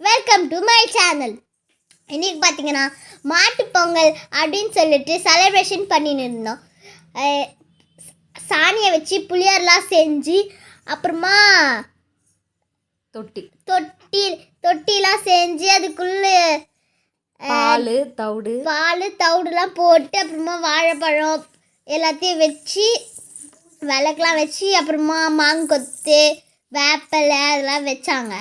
Welcome to my channel. இன்றைக்கி பார்த்தீங்கன்னா மாட்டுப் பொங்கல் அப்படின்னு சொல்லிட்டு செலிப்ரேஷன் பண்ணின்னு இருந்தோம். சாணியை வச்சு புளியாரெலாம் செஞ்சு அப்புறமா தொட்டிலாம் செஞ்சு அதுக்குள்ளே பால் தவிடுலாம் போட்டு அப்புறமா வாழைப்பழம் எல்லாத்தையும் வச்சு விளக்கெலாம் வச்சு அப்புறமா மாங்கொத்து வேப்பலை அதெல்லாம் வச்சாங்க.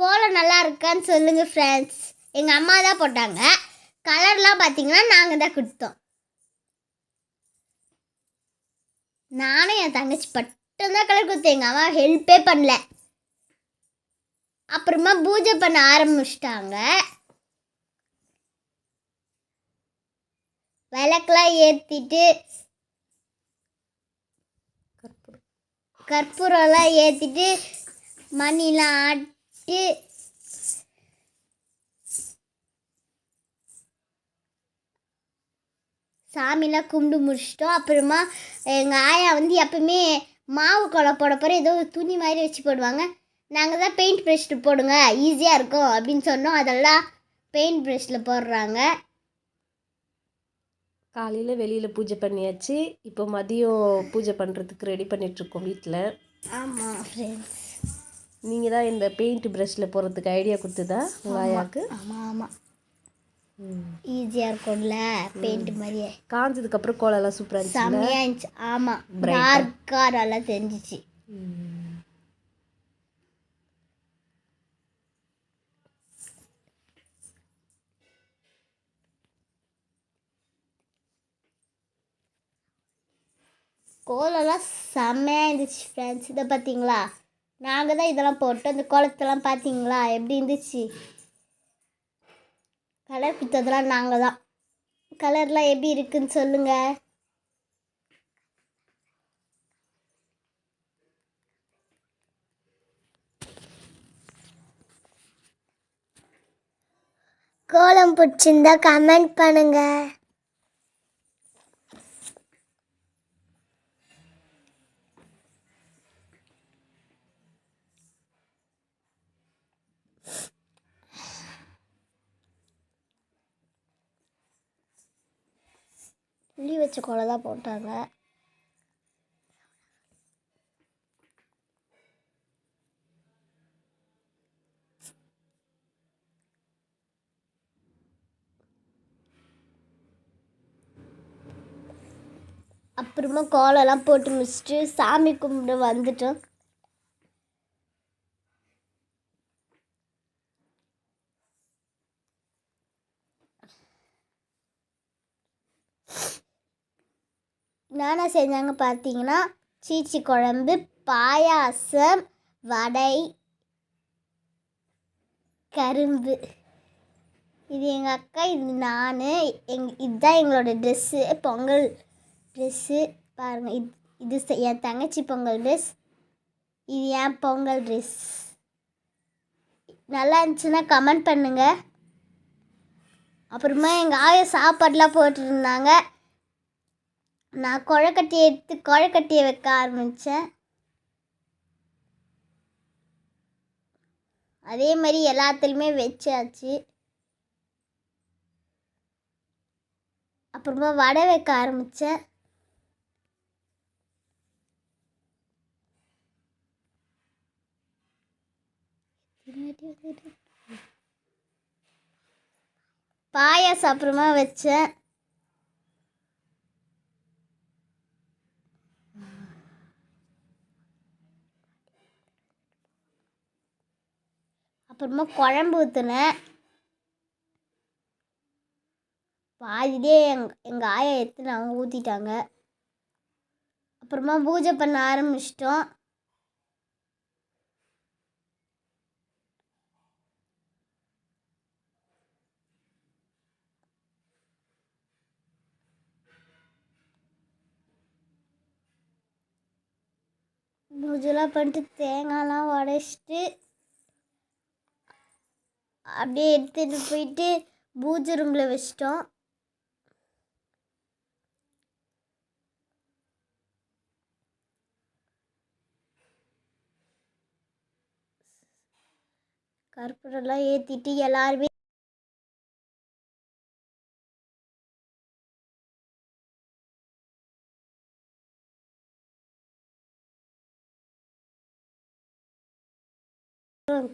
கோலம் நல்லா இருக்கான்னு சொல்லுங்கள் ஃப்ரெண்ட்ஸ். எங்கள் அம்மா தான் போட்டாங்க. கலர்லாம் பார்த்தீங்கன்னா நாங்கள் தான் கொடுத்தோம். நானும் என் தங்கச்சி மட்டும்தான் கலர் கொடுத்தேன். எங்கள் அம்மா ஹெல்ப்பே பண்ணல. அப்புறமா பூஜை பண்ண ஆரம்பிச்சிட்டாங்க. விளக்கெலாம் ஏற்றிட்டு கற்பூரம்லாம் ஏற்றிட்டு மணிலாம் ஆட்டி சாமிலாம் கும்பிட்டு முடிச்சிட்டோம். அப்புறமா எங்கள் ஆயா வந்து எப்பவுமே மாவு கோலம் போட போகிற ஏதோ துணி மாதிரி வச்சு போடுவாங்க. நாங்கள் தான் பெயிண்ட் ப்ரஷில் போடுங்க ஈஸியாக இருக்கும் அப்படின்னு சொன்னோம். அதெல்லாம் பெயிண்ட் ப்ரஷில் போடுறாங்க. காலையில் வெளியில் பூஜை பண்ணியாச்சு. இப்போ மதியம் பூஜை பண்ணுறதுக்கு ரெடி பண்ணிகிட்ருக்கோம் வீட்டில். ஆமாம் ஃப்ரெண்ட்ஸ், நீங்கள் தான் இந்த பெயிண்ட் ப்ரஷில் போடுறதுக்கு ஐடியா கொடுத்ததா உங்கள் ஆயாவுக்கு? ஆமாம் ஈஸியாக இருக்கும்ல பெயிண்ட் மாதிரியே. காஞ்சதுக்கப்புறம் கோலம்லாம் சூப்பராக இருந்துச்சு, செம்மையாக இருந்துச்சு. ஆமாம், டார்க்காக நல்லா தெரிஞ்சிச்சு. கோலம்லாம் செம்மையாக இருந்துச்சு ஃப்ரெண்ட்ஸ். இதை பார்த்தீங்களா, நாங்கள் தான் இதெல்லாம் போட்டு அந்த கோலத்தெல்லாம் பார்த்தீங்களா எப்படி இருந்துச்சு. கலர் கொடுத்ததெல்லாம் நாங்கள் தான். கலர்லாம் எப்படி இருக்குன்னு சொல்லுங்கள். கோலம் பிடிச்சிருந்தா கமெண்ட் பண்ணுங்க. புளி வச்ச கோலம் தான் போட்டாங்க. அப்புறமா கோலம்லாம் போட்டு முடிச்சுட்டு சாமி கும்பிட்டு வந்துட்டோம். நானா செஞ்சாங்க பார்த்தீங்கன்னா சீச்சி குழம்பு, பாயாசம், வடை, கரும்பு. இது எங்கள் அக்கா, இது நான். இதுதான் எங்களோட ட்ரெஸ்ஸு, பொங்கல் ட்ரெஸ்ஸு. பாருங்கள், இது என் தங்கச்சி பொங்கல் ட்ரெஸ், இது என் பொங்கல் ட்ரெஸ். நல்லா இருந்துச்சுன்னா கமெண்ட் பண்ணுங்கள். அப்புறமா எங்கள் ஆயா சாப்பாடெலாம் போட்டுருந்தாங்க. நான் குழக்கட்டையை வைக்க ஆரம்பித்தேன். அதே மாதிரி எல்லாத்துலேயுமே வச்சாச்சு. அப்புறமா வடை வைக்க ஆரம்பித்தேன். பாயாசம் அப்புறமா வச்சேன். அப்புறமா குழம்பு ஊற்றுனேன். பாதிலே எங்கள் ஆயா எடுத்து நாங்கள் ஊற்றிட்டாங்க. அப்புறமா பூஜை பண்ண ஆரம்பிச்சிட்டோம். பூஜைலாம் பண்ணிட்டு தேங்காய்லாம் உடைச்சிட்டு அப்படியே எடுத்துகிட்டு போயிட்டு பூஜை ரூமில் வச்சிட்டோம். கற்பூரெல்லாம் ஏற்றிட்டு எல்லாருமே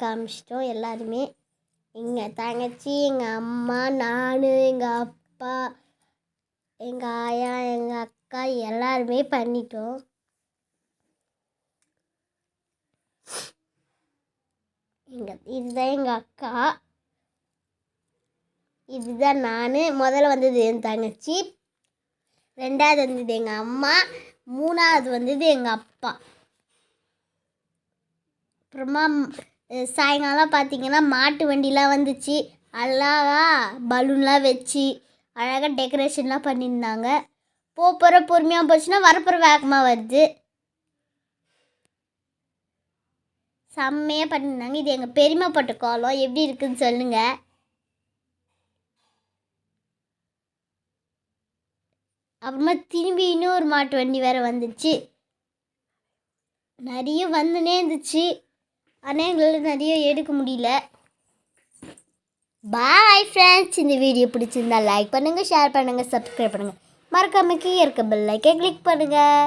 காமிச்சிட்டோம். எல்லாருமே எங்கள் தங்கச்சி, எங்கள் அம்மா, நான், எங்கள் அப்பா, எங்கள் ஆயா, எங்கள் அக்கா எல்லாருமே பண்ணிட்டோம். இதுதான் எங்கள் அக்கா, இதுதான் நான். முதல்ல வந்தது என் தங்கச்சி, ரெண்டாவது வந்தது எங்கள் அம்மா, மூணாவது வந்தது எங்கள் அப்பா. அப்புறமா சாயங்காலம் பார்த்திங்கன்னா மாட்டு வண்டிலாம் வந்துச்சு. அழகா பலூன்லாம் வச்சு அழகாக டெக்கரேஷன்லாம் பண்ணியிருந்தாங்க. போகிற பொறுமையாக போச்சுன்னா வரப்புற வேகமாக வருது. செம்மையாக பண்ணியிருந்தாங்க. இது எங்கள் பெரியம்மா போட்ட கோலம். எப்படி இருக்குதுன்னு சொல்லுங்கள். அப்புறமா திரும்பி இன்னொரு மாட்டு வண்டி வேறு வந்துச்சு. நிறைய வந்துனே இருந்துச்சு. ஆனால் எங்களால் நிறைய எடுக்க முடியல. Bye friends. இந்த வீடியோ பிடிச்சிருந்தா லைக் பண்ணுங்கள், ஷேர் பண்ணுங்கள், சப்ஸ்கிரைப் பண்ணுங்கள். மறக்காம கீழே இருக்க பெல் ஐக்கனை கிளிக் பண்ணுங்கள்.